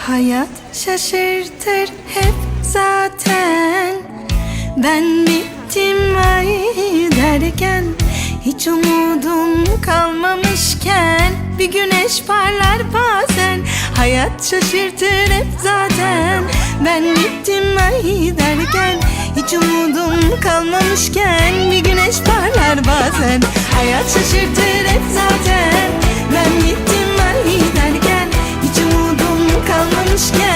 Hayat şaşırtır hep zaten. Ben bittim ay derken, hiç umudum kalmamışken bir güneş parlar bazen. Hayat şaşırtır hep zaten. Ben bittim ay derken, hiç umudum kalmamışken bir güneş parlar bazen. Hayat şaşırtır hep zaten. Ben bittim ay derken, hiç umudum kalmamışken